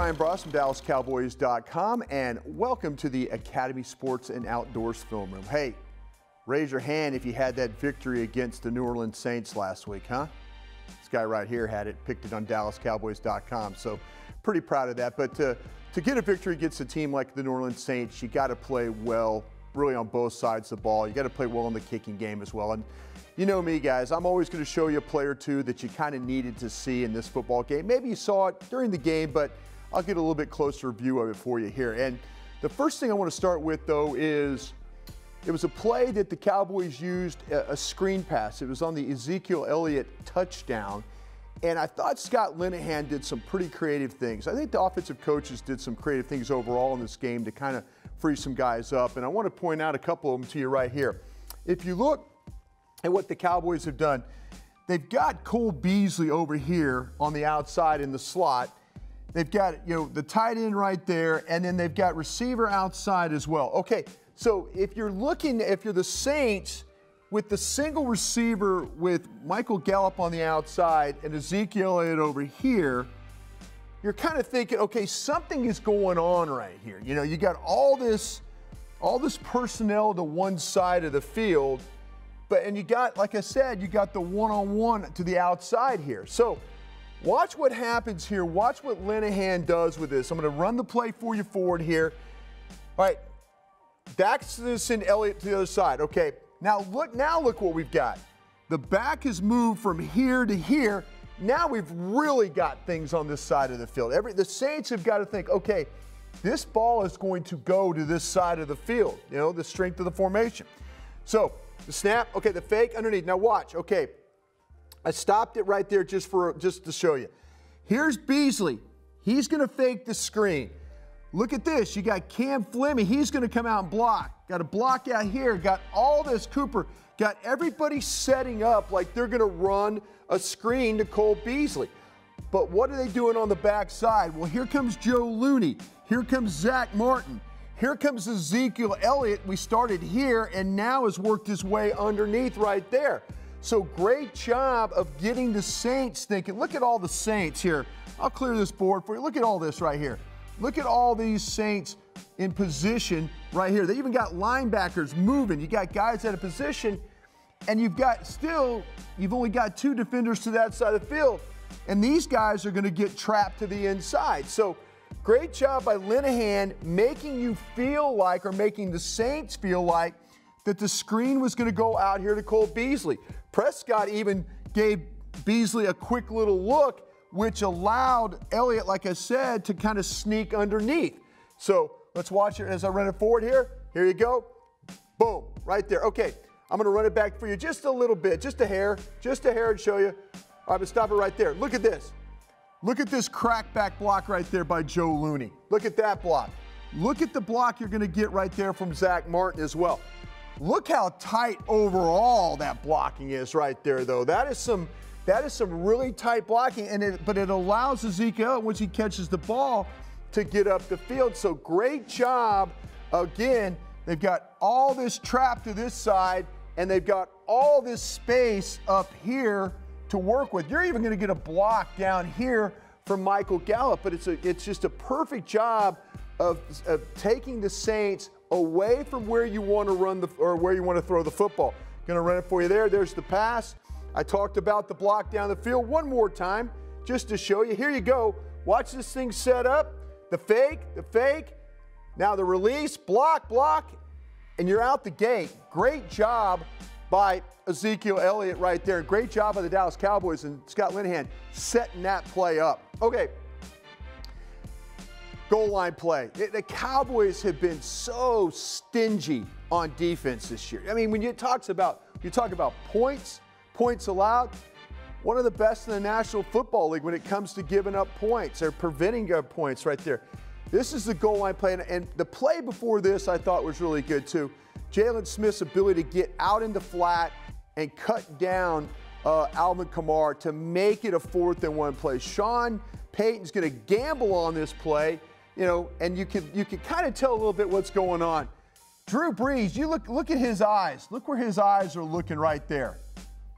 Bryan Broaddus from DallasCowboys.com, and welcome to the Academy Sports and Outdoors Film Room. Hey, raise your hand if you had that victory against the New Orleans Saints last week, huh? This guy right here had it, picked it on DallasCowboys.com, so pretty proud of that. But to get a victory against a team like the New Orleans Saints, you got to play well, really on both sides of the ball. You got to play well in the kicking game as well. And you know me, guys, I'm always going to show you a play or two that you kind of needed to see in this football game. Maybe you saw it during the game, but I'll get a little bit closer view of it for you here. And the first thing I want to start with, though, is it was a play that the Cowboys used, a screen pass. It was on the Ezekiel Elliott touchdown. And I thought Scott Linehan did some pretty creative things. I think the offensive coaches did some creative things overall in this game to kind of free some guys up. And I want to point out a couple of them to you right here. If you look at what the Cowboys have done, they've got Cole Beasley over here on the outside in the slot. They've got, the tight end right there, and then they've got receiver outside as well. Okay, so if you're the Saints with the single receiver with Michael Gallup on the outside and Ezekiel Elliott over here, you're kind of thinking, okay, something is going on right here. You got all this personnel to one side of the field, and you got, like I said, you got the one-on-one to the outside here. So watch what happens here. Watch what Linehan does with this. I'm going to run the play for you forward here. All right, Daxton Elliott to the other side. Okay, now look what we've got. The back has moved from here to here. Now we've really got things on this side of the field. The Saints have got to think, okay, this ball is going to go to this side of the field, the strength of the formation. So the snap, okay, the fake underneath. Now watch, okay. I stopped it right there just to show you. Here's Beasley. He's going to fake the screen. Look at this. You got Cam Fleming. He's going to come out and block. Got a block out here. Got all this. Cooper. Got everybody setting up like they're going to run a screen to Cole Beasley. But what are they doing on the backside? Well, here comes Joe Looney. Here comes Zach Martin. Here comes Ezekiel Elliott. We started here and now has worked his way underneath right there. So great job of getting the Saints thinking. Look at all the Saints here. I'll clear this board for you. Look at all this right here. Look at all these Saints in position right here. They even got linebackers moving. You got guys at a position, and you've only got two defenders to that side of the field. And these guys are going to get trapped to the inside. So great job by Linehan making you feel like, or making the Saints feel like, that the screen was going to go out here to Cole Beasley. Prescott even gave Beasley a quick little look, which allowed Elliott, like I said, to kind of sneak underneath. So let's watch it as I run it forward here. Here you go. Boom, right there. Okay, I'm going to run it back for you just a little bit, just a hair and show you. All right, but stop it right there. Look at this. Look at this crackback block right there by Joe Looney. Look at that block. Look at the block you're going to get right there from Zach Martin as well. Look how tight overall that blocking is right there, though. That is some really tight blocking, but it allows Ezekiel, once he catches the ball, to get up the field. So great job. Again, they've got all this trap to this side, and they've got all this space up here to work with. You're even going to get a block down here from Michael Gallup, but it's just a perfect job of taking the Saints away from where you want to run where you want to throw the football. Going to run it for you there. There's the pass. I talked about the block down the field one more time just to show you. Here you go. Watch this thing set up. The fake. Now the release, block, and you're out the gate. Great job by Ezekiel Elliott right there. Great job by the Dallas Cowboys and Scott Linehan setting that play up. Okay. Goal line play. The Cowboys have been so stingy on defense this year. I mean, when you talk about points allowed, one of the best in the National Football League when it comes to giving up points or preventing points right there. This is the goal line play, and the play before this I thought was really good too. Jalen Smith's ability to get out into flat and cut down Alvin Kamara to make it a 4th-and-1 play. Sean Payton's going to gamble on this play. And you can kind of tell a little bit what's going on. Drew Brees, you look at his eyes. Look where his eyes are looking right there.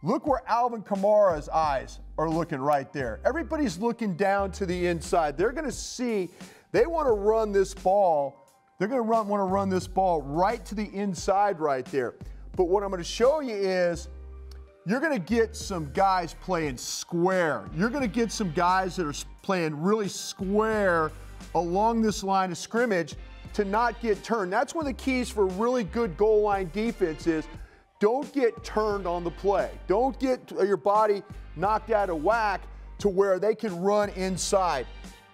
Look where Alvin Kamara's eyes are looking right there. Everybody's looking down to the inside. They're going to see, they want to run this ball. They're going to want to run this ball right to the inside right there. But what I'm going to show you is you're going to get some guys playing square. You're going to get some guys that are playing really square along this line of scrimmage to not get turned. That's one of the keys for really good goal line defense is don't get turned on the play. Don't get your body knocked out of whack to where they can run inside.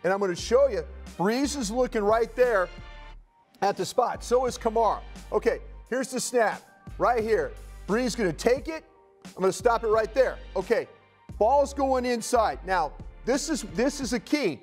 And I'm going to show you, Breeze is looking right there at the spot. So is Kamara. Okay, here's the snap right here. Breeze is going to take it. I'm going to stop it right there. Okay, ball's going inside. Now, this is a key.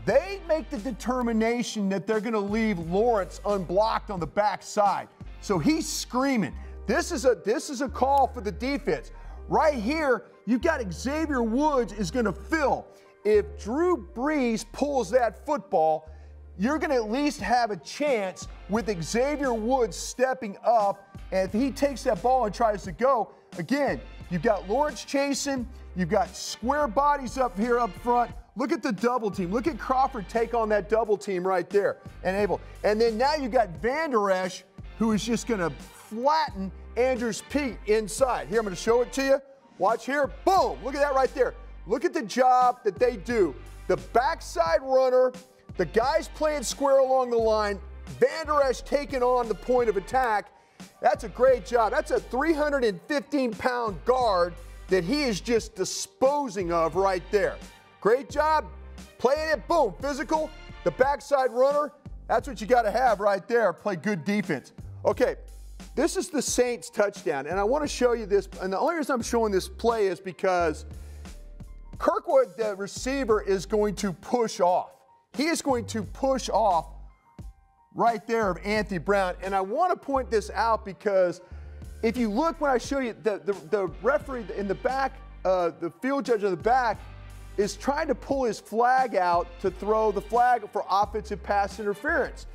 They make the determination that they're going to leave Lawrence unblocked on the backside. So he's screaming. This is a call for the defense. Right here, you've got Xavier Woods is going to fill. If Drew Brees pulls that football, you're going to at least have a chance with Xavier Woods stepping up. And if he takes that ball and tries to go, again, you've got Lawrence chasing. You've got square bodies up here up front. Look at the double team. Look at Crawford take on that double team right there. And then now you've got Van Der Esch, who is just going to flatten Andrews Pete inside. Here, I'm going to show it to you. Watch here. Boom. Look at that right there. Look at the job that they do. The backside runner, the guys playing square along the line, Van Der Esch taking on the point of attack. That's a great job. That's a 315-pound guard that he is just disposing of right there. Great job. Playing it, boom, physical. The backside runner, that's what you got to have right there. Play good defense. Okay, this is the Saints touchdown, and I want to show you this. And the only reason I'm showing this play is because Kirkwood, the receiver, is going to push off. He is going to push off right there of Anthony Brown. And I want to point this out because if you look when I show you, the referee in the back, the field judge in the back, is trying to pull his flag out to throw the flag for offensive pass interference.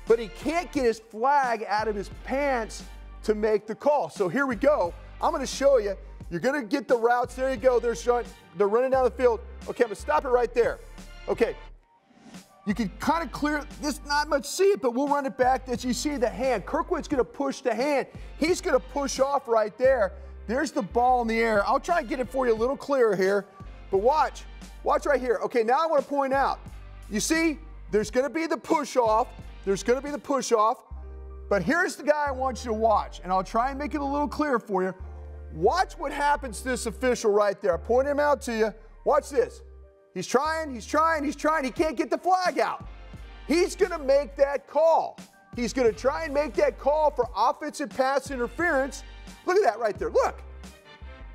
But he can't get his flag out of his pants to make the call. So here we go. I'm going to show you. You're going to get the routes. There you go. They're running down the field. Okay, I'm going to stop it right there. Okay. You can kind of clear this, not much see it, but we'll run it back. As you see the hand, Kirkwood's going to push the hand. He's going to push off right there. There's the ball in the air. I'll try and get it for you a little clearer here. But watch right here. Okay, now I want to point out, you see, there's going to be the push off. There's going to be the push off. But here's the guy I want you to watch, and I'll try and make it a little clearer for you. Watch what happens to this official right there. I point him out to you. Watch this. He's trying. He can't get the flag out. He's going to make that call. He's going to try and make that call for offensive pass interference. Look at that right there. Look.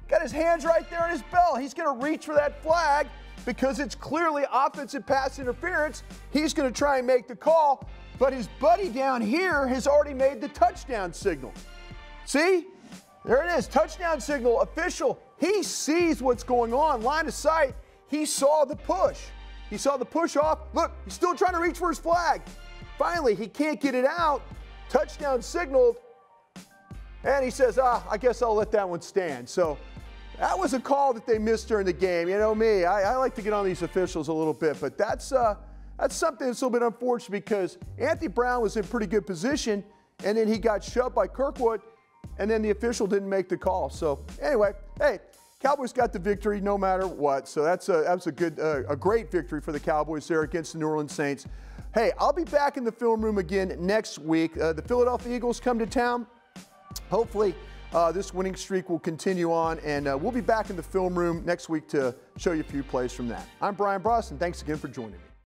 Got his hands right there on his belt. He's going to reach for that flag because it's clearly offensive pass interference. He's going to try and make the call, but his buddy down here has already made the touchdown signal. See? There it is. Touchdown signal. Official. He sees what's going on. Line of sight. He saw the push. He saw the push off. Look, he's still trying to reach for his flag. Finally, he can't get it out. Touchdown signaled. And he says, I guess I'll let that one stand. So that was a call that they missed during the game. You know me, I like to get on these officials a little bit, but that's something that's a little bit unfortunate because Anthony Brown was in pretty good position, and then he got shoved by Kirkwood, and then the official didn't make the call. So anyway, hey, Cowboys got the victory no matter what. So that was a great victory for the Cowboys there against the New Orleans Saints. Hey, I'll be back in the film room again next week. The Philadelphia Eagles come to town. Hopefully, this winning streak will continue on, and we'll be back in the film room next week to show you a few plays from that. I'm Bryan Broaddus, and thanks again for joining me.